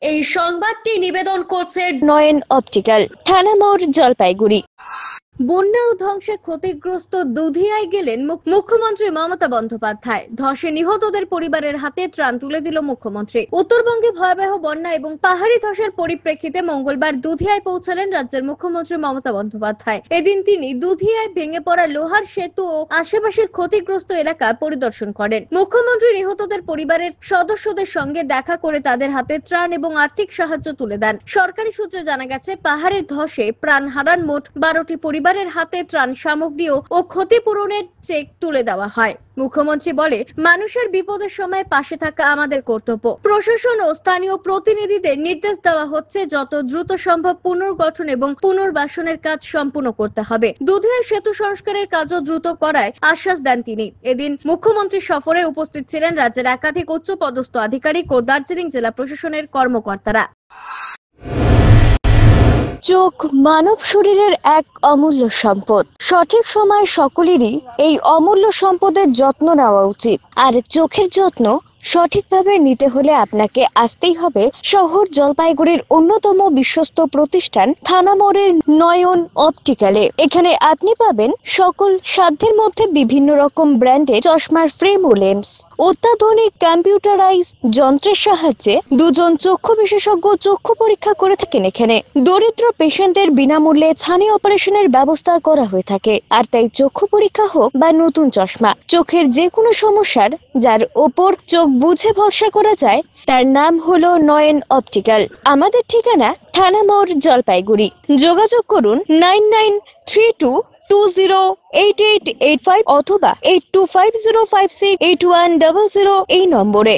এই সংবাদটি নিবেদন করছে নয়ন অপটিক্যাল, থানা মোড়, জলপাইগুড়ি। বন্যা ও ধ্বংসে ক্ষতিগ্রস্ত দুধিয়ায় গেলেন মুখ্যমন্ত্রী মমতা বন্দ্যোপাধ্যায়। ধসে নিহতদের পরিবারের হাতে ত্রাণ তুলে দিল মুখ্যমন্ত্রী। উত্তরবঙ্গে ভয়াবহ বন্যা এবং পাহাড়ি ধসের পরিপ্রেক্ষিতে মঙ্গলবার দুধিয়ায় পৌঁছালেন রাজ্যের মুখ্যমন্ত্রী মমতা বন্দ্যোপাধ্যায়। এদিন তিনি দুধিয়ায় ভেঙে পড়া লোহার সেতু ও আশেপাশের ক্ষতিগ্রস্ত এলাকা পরিদর্শন করেন। মুখ্যমন্ত্রী নিহতদের পরিবারের সদস্যদের সঙ্গে দেখা করে তাদের হাতে ত্রাণ এবং আর্থিক সাহায্য তুলে দেন। সরকারি সূত্রে জানা গেছে, পাহাড়ের ধসে প্রাণ হারান মোট 12টি পরিবারের হাতে ত্রাণ সামগ্রী ও ক্ষতিপূরণের চেক তুলে দেওয়া হয়। মুখ্যমন্ত্রী বলে, মানুষের বিপদের সময় পাশে থাকা আমাদের কর্তব্য। প্রশাসন ও স্থানীয় প্রতিনিধিদের নির্দেশ দেওয়া হচ্ছে যত দ্রুত সম্ভব পুনর্গঠন এবং পুনর্বাসনের কাজ সম্পূর্ণ করতে হবে। দুধিয়া সেতু সংস্কারের কাজও দ্রুত করায় আশ্বাস দেন তিনি। এদিন মুখ্যমন্ত্রী সফরে উপস্থিত ছিলেন রাজ্যের একাধিক উচ্চপদস্থ আধিকারিক ও দার্জিলিং জেলা প্রশাসনের কর্মকর্তারা। চোখ মানব শরীরের এক অমূল্য সম্পদ। সঠিক সময় সকলেরই এই অমূল্য সম্পদের যত্ন নেওয়া উচিত। আর চোখের যত্ন সঠিকভাবে নিতে হলে আপনাকে আসতেই হবে শহর জলপাইগুড়ির অন্যতম বিশ্বস্ত প্রতিষ্ঠান থানা মোড়ের নয়ন অপটিক্যালে। এখানে আপনি পাবেন সকল সাধ্যের মধ্যে বিভিন্ন রকম ব্র্যান্ডের চশমার ফ্রেম ও লেন্স। অত্যাধুনিক কম্পিউটারাইজ যন্ত্রের সাহায্যে দুজন চক্ষু বিশেষজ্ঞ চক্ষু পরীক্ষা করে থাকেন এখানে। দরিদ্র পেশেন্টদের বিনামূল্যে ছানি অপারেশনের ব্যবস্থা করা হয়ে থাকে। আর তাই চক্ষু পরীক্ষা হোক বা নতুন চশমা, চোখের যে কোনো সমস্যার যার ওপর চোখ বুঝে ভরসা করা যায়, তার নাম হলো নয়ন অপটিক্যাল। আমাদের ঠিকানা থানা মোড়, জলপাইগুড়ি। যোগাযোগ করুন 9932208885 অথবা 8250568100 এই নম্বরে।